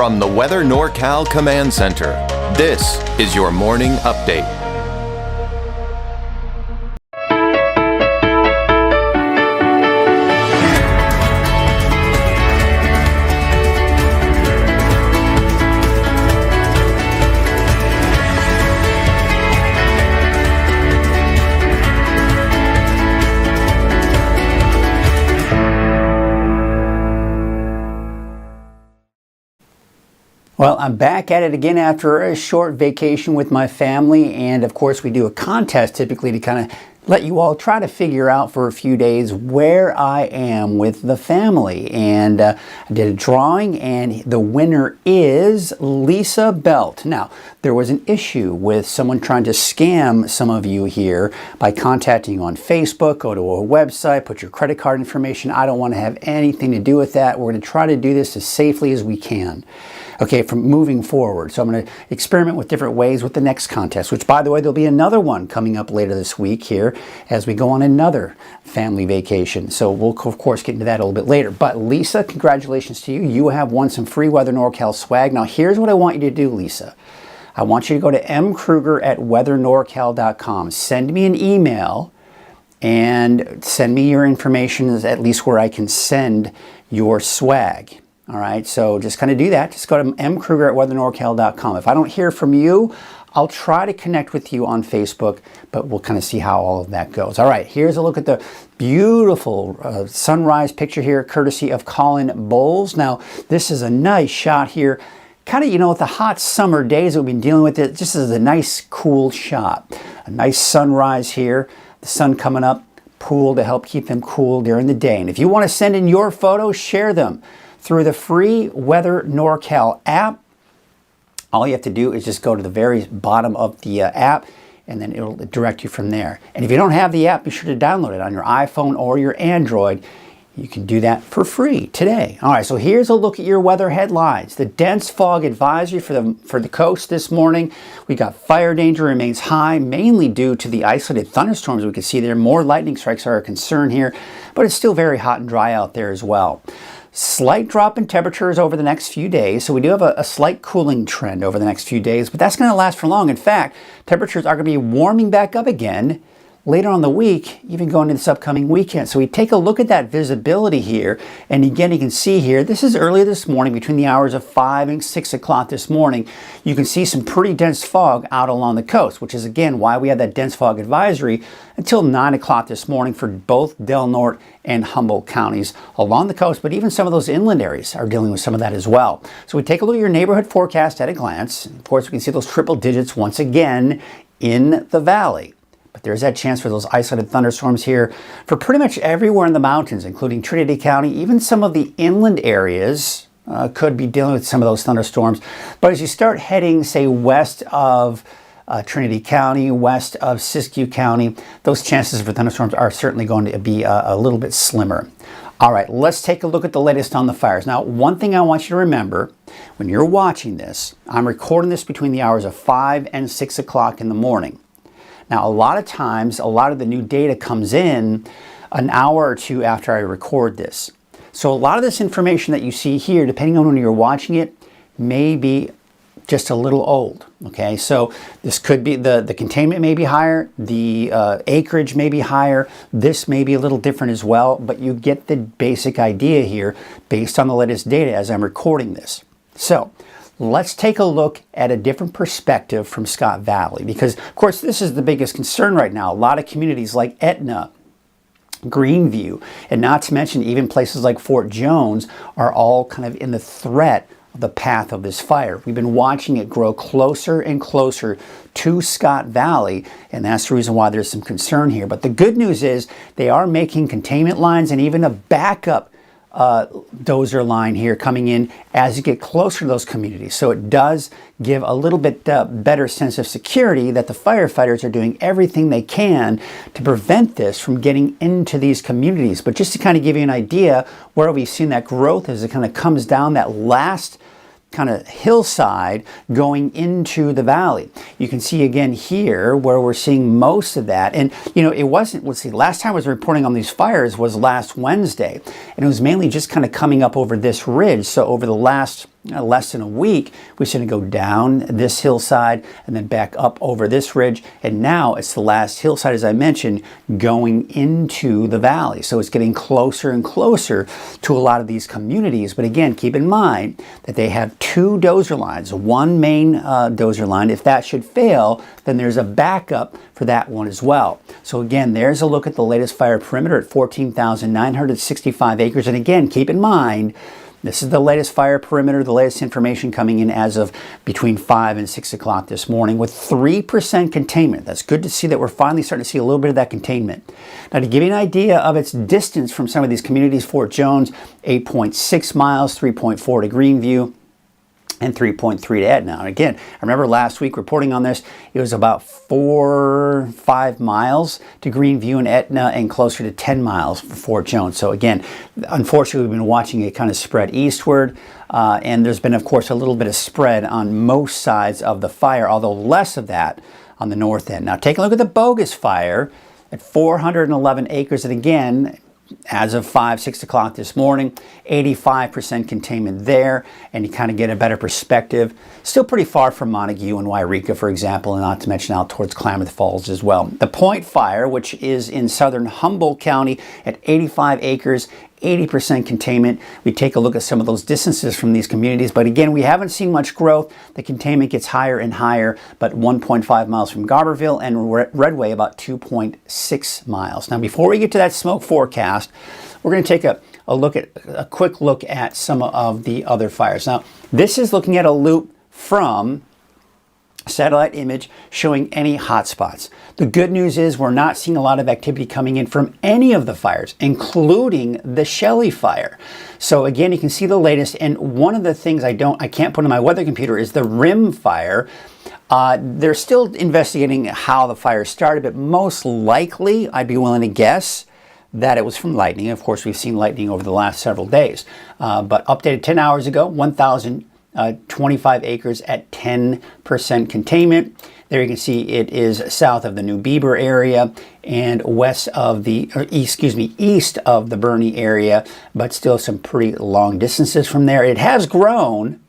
From the Weather NorCal Command Center, this is your morning update. Well, I'm back at it again after a short vacation with my family, and of course we do a contest typically to kind of let you all try to figure out for a few days where I am with the family. And I did a drawing, and the winner is Lisa Belt. Now, there was an issue with someone trying to scam some of you here by contacting you on Facebook. Go to a website, put your credit card information. I don't want to have anything to do with that. We're going to try to do this as safely as we can. Okay, from moving forward. So I'm going to experiment with different ways with the next contest, which, by the way, there'll be another one coming up later this week here as we go on another family vacation. So we'll, of course, get into that a little bit later. But Lisa, congratulations to you. You have won some free Weather NorCal swag. Now, here's what I want you to do, Lisa. I want you to go to mkruger@weathernorcal.com. Send me an email and send me your information, at least where I can send your swag. All right, so just kind of do that. Just go to mkruger@weathernorcal.com. If I don't hear from you, I'll try to connect with you on Facebook, but we'll kind of see how all of that goes. All right, here's a look at the beautiful sunrise picture here, courtesy of Colin Bowles. Now, this is a nice shot here. Kind of, you know, with the hot summer days that we've been dealing with, it just is a nice, cool shot. A nice sunrise here, the sun coming up, pool to help keep them cool during the day. And if you want to send in your photos, share them through the free Weather NorCal app. All you have to do is just go to the very bottom of the app, and then it'll direct you from there. And if you don't have the app, be sure to download it on your iPhone or your Android. You can do that for free today. All right, so here's a look at your weather headlines. The dense fog advisory for the coast this morning. We got fire danger remains high, mainly due to the isolated thunderstorms we can see there. More lightning strikes are a concern here, but it's still very hot and dry out there as well. Slight drop in temperatures over the next few days, so we do have a slight cooling trend over the next few days, but that's going to last for long. In fact, temperatures are going to be warming back up again later on in the week, even going into this upcoming weekend. So we take a look at that visibility here, and again, you can see here, this is early this morning, between the hours of 5 and 6 o'clock this morning. You can see some pretty dense fog out along the coast, which is again why we have that dense fog advisory until 9 o'clock this morning for both Del Norte and Humboldt counties along the coast, but even some of those inland areas are dealing with some of that as well. So we take a look at your neighborhood forecast at a glance. Of course, we can see those triple digits once again in the valley. But there's that chance for those isolated thunderstorms here for pretty much everywhere in the mountains, including Trinity County. Even some of the inland areas could be dealing with some of those thunderstorms. But as you start heading, say, west of Trinity County, west of Siskiyou County, those chances for thunderstorms are certainly going to be a little bit slimmer. All right, let's take a look at the latest on the fires. Now, one thing I want you to remember, when you're watching this, I'm recording this between the hours of 5 and 6 o'clock in the morning. Now, a lot of times, a lot of the new data comes in an hour or two after I record this. So a lot of this information that you see here, depending on when you're watching it, may be just a little old, okay? So this could be, the containment may be higher, the acreage may be higher, this may be a little different as well, but you get the basic idea here based on the latest data as I'm recording this. So let's take a look at a different perspective from Scott Valley, because of course this is the biggest concern right now. A lot of communities like Etna, Greenview, and not to mention even places like Fort Jones are all kind of in the threat of the path of this fire. We've been watching it grow closer and closer to Scott Valley, and that's the reason why there's some concern here. But the good news is they are making containment lines and even a backup dozer line here coming in as you get closer to those communities. So it does give a little bit better sense of security that the firefighters are doing everything they can to prevent this from getting into these communities. But just to kind of give you an idea where we've seen that growth as it kind of comes down that last kind of hillside going into the valley. You can see again here where we're seeing most of that. And you know, it wasn't, let's see, last time I was reporting on these fires was last Wednesday, and it was mainly just kind of coming up over this ridge. So over the last less than a week, we should go down this hillside and then back up over this ridge. And now it's the last hillside, as I mentioned, going into the valley. So it's getting closer and closer to a lot of these communities. But again, keep in mind that they have two dozer lines, one main dozer line. If that should fail, then there's a backup for that one as well. So again, there's a look at the latest fire perimeter at 14,965 acres. And again, keep in mind, this is the latest fire perimeter, the latest information coming in as of between 5 and 6 o'clock this morning with 3% containment. That's good to see that we're finally starting to see a little bit of that containment. Now, to give you an idea of its distance from some of these communities, Fort Jones, 8.6 miles, 3.4 to Greenview, and 3.3 to Etna. And again, I remember last week reporting on this, it was about 4-5 miles to Greenview and Etna and closer to 10 miles for Fort Jones. So again, unfortunately, we've been watching it kind of spread eastward. And there's been, of course, a little bit of spread on most sides of the fire, although less of that on the north end. Now, take a look at the bogus fire at 411 acres. And again, as of 6 o'clock this morning, 85% containment there, and you kind of get a better perspective. Still pretty far from Montague and Wairika, for example, and not to mention out towards Klamath Falls as well. The Point Fire, which is in southern Humboldt County at 85 acres, 80% containment. We take a look at some of those distances from these communities, but again, we haven't seen much growth. The containment gets higher and higher, but 1.5 miles from Garberville and Redway about 2.6 miles. Now, before we get to that smoke forecast, we're going to take a quick look at some of the other fires. Now, this is looking at a loop from satellite image showing any hot spots. The good news is we're not seeing a lot of activity coming in from any of the fires, including the Shelley fire. So again, you can see the latest, and one of the things I can't put in my weather computer is the Rim fire. They're still investigating how the fire started, but most likely, I'd be willing to guess that it was from lightning. Of course, we've seen lightning over the last several days. But updated 10 hours ago, 1,025 acres at 10% containment. There you can see it is south of the New Beaver area and east of the Bernie area, but still some pretty long distances from there. It has grown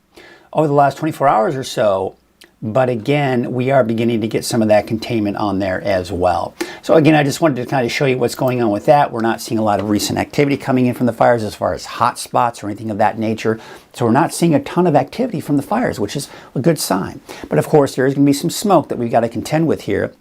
over the last 24 hours or so, but again, we are beginning to get some of that containment on there as well. So again, I just wanted to kind of show you what's going on with that. We're not seeing a lot of recent activity coming in from the fires as far as hot spots or anything of that nature. So we're not seeing a ton of activity from the fires, which is a good sign. But of course, there is going to be some smoke that we've got to contend with here.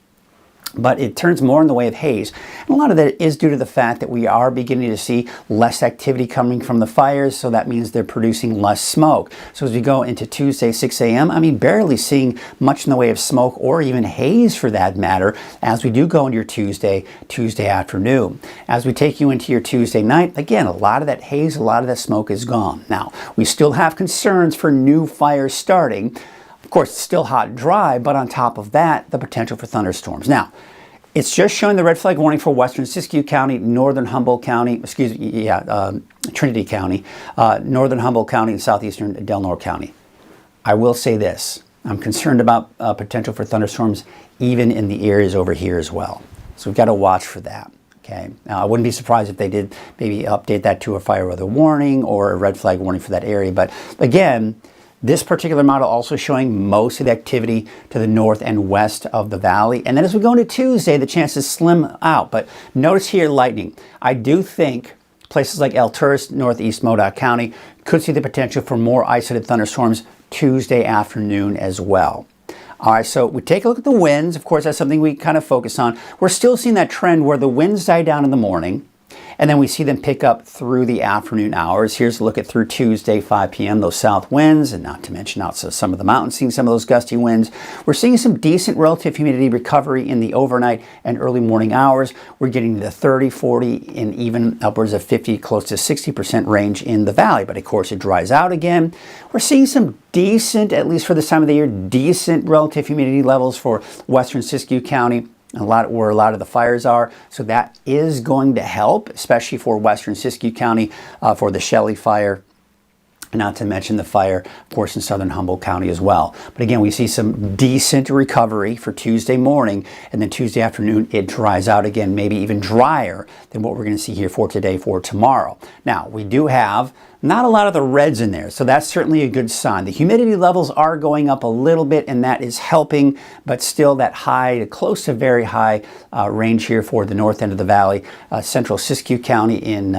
But it turns more in the way of haze. And a lot of that is due to the fact that we are beginning to see less activity coming from the fires, so that means they're producing less smoke. So as we go into Tuesday, 6 a.m., barely seeing much in the way of smoke or even haze for that matter as we do go into your Tuesday afternoon. As we take you into your Tuesday night, again, a lot of that haze, a lot of that smoke is gone. Now, we still have concerns for new fires starting. Of course, it's still hot and dry, but on top of that, the potential for thunderstorms. Now, it's just showing the red flag warning for western Siskiyou County, northern Humboldt County, Trinity County, northern Humboldt County, and southeastern Delnor County. I will say this. I'm concerned about potential for thunderstorms even in the areas over here as well. So we've got to watch for that. Okay. Now, I wouldn't be surprised if they did maybe update that to a fire weather warning or a red flag warning for that area. But again, this particular model also showing most of the activity to the north and west of the valley. And then as we go into Tuesday, the chances slim out. But notice here lightning. I do think places like El Tourist, northeast Modoc County could see the potential for more isolated thunderstorms Tuesday afternoon as well. All right, so we take a look at the winds. Of course, that's something we kind of focus on. We're still seeing that trend where the winds die down in the morning, and then we see them pick up through the afternoon hours. Here's a look at through Tuesday, 5 p.m., those south winds, and not to mention out some of the mountains, seeing some of those gusty winds. We're seeing some decent relative humidity recovery in the overnight and early morning hours. We're getting the 30, 40, and even upwards of 50, close to 60% range in the valley. But of course, it dries out again. We're seeing some decent, at least for this time of the year, decent relative humidity levels for western Siskiyou County, where a lot of the fires are. So that is going to help, especially for western Siskiyou County, for the Shelley fire. Not to mention the fire, of course, in southern Humboldt County as well. But again, we see some decent recovery for Tuesday morning, and then Tuesday afternoon it dries out again, maybe even drier than what we're going to see here for today, for tomorrow. Now, we do have not a lot of the reds in there, so that's certainly a good sign. The humidity levels are going up a little bit, and that is helping, but still that high, close to very high range here for the north end of the valley, central Siskiyou County in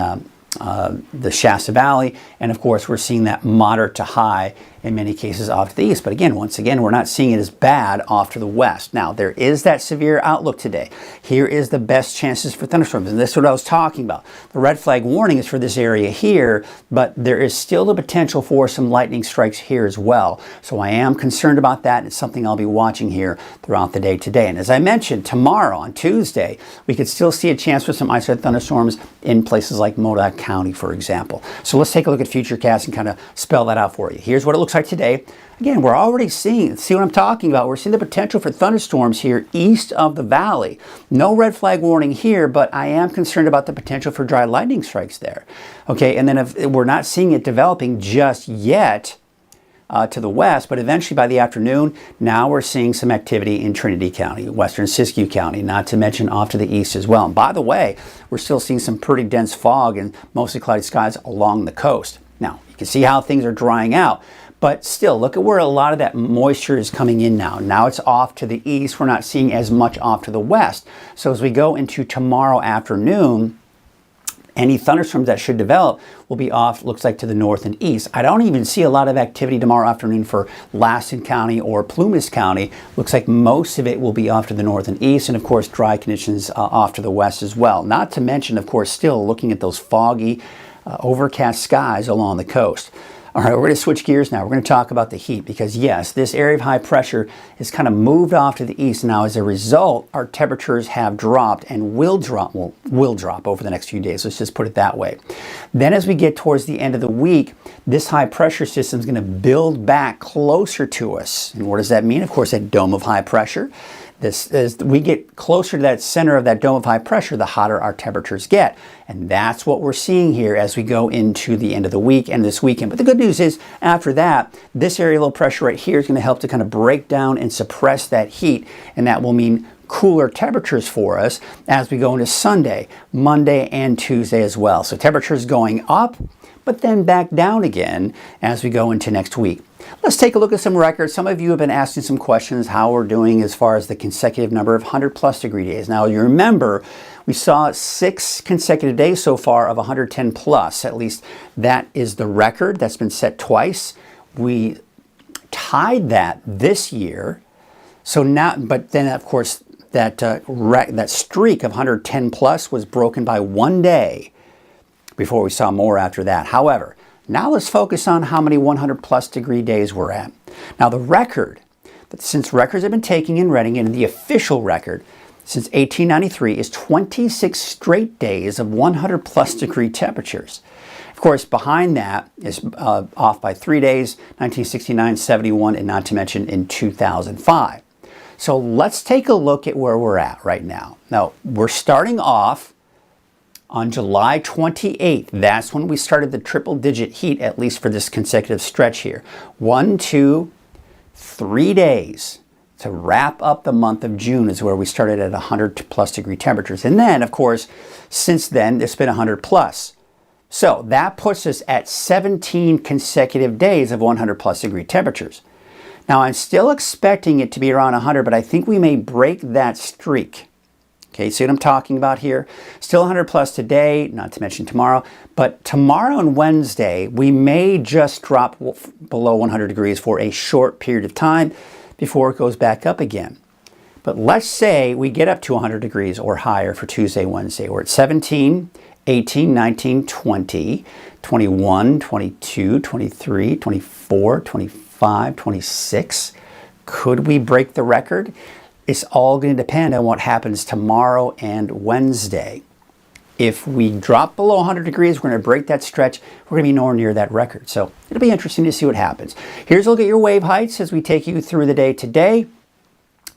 the Shasta Valley, and of course we're seeing that moderate to high in many cases off to the east. But again, once again, we're not seeing it as bad off to the west. Now, there is that severe outlook today. Here is the best chances for thunderstorms, and this is what I was talking about. The red flag warning is for this area here, but there is still the potential for some lightning strikes here as well. So I am concerned about that. It's something I'll be watching here throughout the day today. And as I mentioned, tomorrow on Tuesday, we could still see a chance for some isolated thunderstorms in places like Modoc County, for example. So let's take a look at Futurecast and kind of spell that out for you. Here's what it looks like today. Again, we're already seeing, see what I'm talking about? We're seeing the potential for thunderstorms here east of the valley. No red flag warning here, but I am concerned about the potential for dry lightning strikes there. Okay, and then if we're not seeing it developing just yet to the west, but eventually by the afternoon, now we're seeing some activity in Trinity County, western Siskiyou County, not to mention off to the east as well. And by the way, we're still seeing some pretty dense fog and mostly cloudy skies along the coast. Now, you can see how things are drying out, but still, look at where a lot of that moisture is coming in now. Now it's off to the east. We're not seeing as much off to the west. So as we go into tomorrow afternoon, any thunderstorms that should develop will be off, looks like, to the north and east. I don't even see a lot of activity tomorrow afternoon for Laston County or Plumas County. Looks like most of it will be off to the north and east, and of course dry conditions off to the west as well. Not to mention, of course, still looking at those foggy, overcast skies along the coast. All right, we're going to switch gears now. We're going to talk about the heat because, yes, this area of high pressure has kind of moved off to the east. Now, as a result, our temperatures have dropped and will drop over the next few days. Let's just put it that way. Then as we get towards the end of the week, this high pressure system is going to build back closer to us. And what does that mean? Of course, that dome of high pressure. As we get closer to that center of that dome of high pressure, the hotter our temperatures get. And that's what we're seeing here as we go into the end of the week and this weekend. But the good news is, after that, this area of low pressure right here is going to help to kind of break down and suppress that heat. And that will mean cooler temperatures for us as we go into Sunday, Monday, and Tuesday as well. So temperatures going up, but then back down again as we go into next week. Let's take a look at some records. Some of you have been asking some questions how we're doing as far as the consecutive number of 100+ degree days. Now, you remember we saw 6 consecutive days so far of 110+. At least that is the record. That's been set twice. We tied that this year. So now, but then of course that that streak of 110+ was broken by one day before we saw more after that. However, now let's focus on how many 100+ degree days we're at. Now the record, since records have been taken in Reading, and the official record since 1893 is 26 straight days of 100+ degree temperatures. Of course, behind that is off by 3 days, 1969, 71, and not to mention in 2005. So let's take a look at where we're at right now. Now, we're starting off on July 28th. That's when we started the triple-digit heat, at least for this consecutive stretch here. 1, 2, 3 days to wrap up the month of June is where we started at 100+ degree temperatures. And then, of course, since then, it's been 100+. So that puts us at 17 consecutive days of 100+ degree temperatures. Now, I'm still expecting it to be around 100, but I think we may break that streak. Okay, see what I'm talking about here? Still 100+ today, not to mention tomorrow, but tomorrow and Wednesday, we may just drop below 100 degrees for a short period of time before it goes back up again. But let's say we get up to 100 degrees or higher for Tuesday, Wednesday. We're at 17, 18, 19, 20, 21, 22, 23, 24, 25, 26. Could we break the record? It's all going to depend on what happens tomorrow and Wednesday. If we drop below 100 degrees, we're going to break that stretch. We're going to be nowhere near that record. So it'll be interesting to see what happens. Here's a look at your wave heights as we take you through the day today.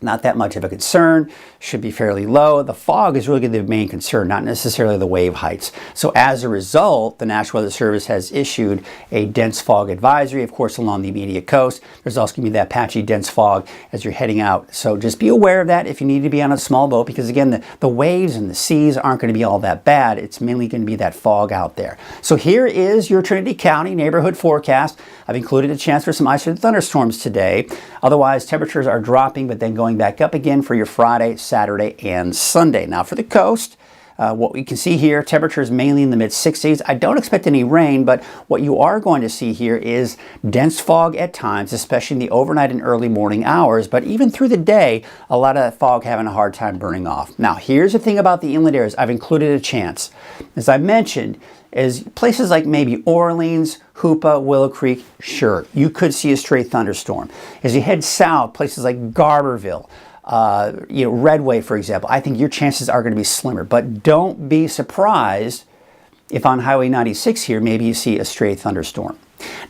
not that much of a concern, should be fairly low. The fog is really the main concern, not necessarily the wave heights. So as a result, the National Weather Service has issued a dense fog advisory, of course, along the immediate coast. There's also going to be that patchy dense fog as you're heading out. So just be aware of that if you need to be on a small boat, because again, the waves and the seas aren't going to be all that bad. It's mainly going to be that fog out there. So here is your Trinity County neighborhood forecast. I've included a chance for some isolated thunderstorms today. Otherwise, temperatures are dropping, but then going back up again for your Friday, Saturday, and Sunday. Now for the coast, what we can see here, temperatures mainly in the mid-60s. I don't expect any rain, but what you are going to see here is dense fog at times, especially in the overnight and early morning hours. But even through the day, a lot of that fog having a hard time burning off. Now, here's the thing about the inland areas. I've included a chance. As I mentioned, is places like maybe Orleans, Hoopa, Willow Creek, sure, you could see a stray thunderstorm. As you head south, places like Garberville, Redway, for example, I think your chances are going to be slimmer. But don't be surprised if on Highway 96 here, maybe you see a stray thunderstorm.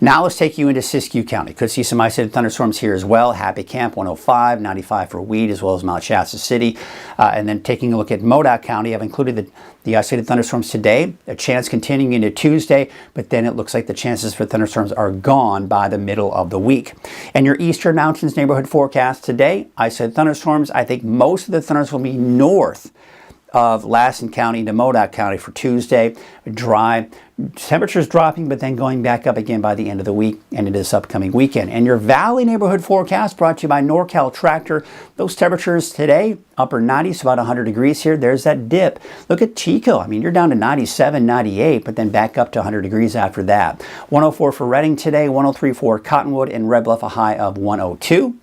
Now let's take you into Siskiyou County. Could see some isolated thunderstorms here as well. Happy Camp 105, 95 for Weed, as well as Mount Shasta City. And then taking a look at Modoc County, I've included the isolated thunderstorms today. A chance continuing into Tuesday, but then it looks like the chances for thunderstorms are gone by the middle of the week. And your Eastern Mountains neighborhood forecast today, isolated thunderstorms. I think most of the thunderstorms will be north of Lassen County to Modoc County for Tuesday. Dry. Temperatures dropping, but then going back up again by the end of the week and into this upcoming weekend. And your Valley neighborhood forecast brought to you by NorCal Tractor. Those temperatures today, upper 90s, about 100 degrees here. There's that dip. Look at Chico. I mean, you're down to 97, 98, but then back up to 100 degrees after that. 104 for Redding today, 103 for Cottonwood, and Red Bluff a high of 102.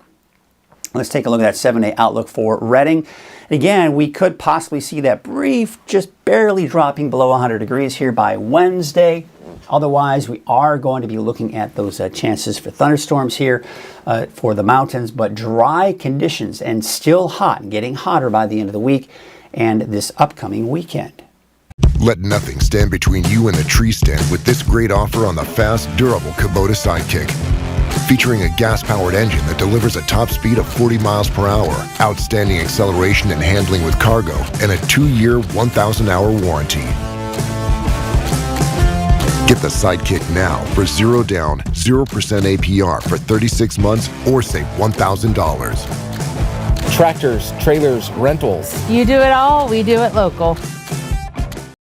Let's take a look at that 7-day outlook for Redding. Again, we could possibly see that brief, just barely dropping below 100 degrees here by Wednesday. Otherwise, we are going to be looking at those chances for thunderstorms here for the mountains, but dry conditions and still hot and getting hotter by the end of the week and this upcoming weekend. Let nothing stand between you and the tree stand with this great offer on the fast, durable Kubota Sidekick. Featuring a gas-powered engine that delivers a top speed of 40 miles per hour, outstanding acceleration and handling with cargo, and a 2-year, 1,000-hour warranty. Get the Sidekick now for 0 down, 0% APR for 36 months or save $1,000. Tractors, trailers, rentals. You do it all, we do it local.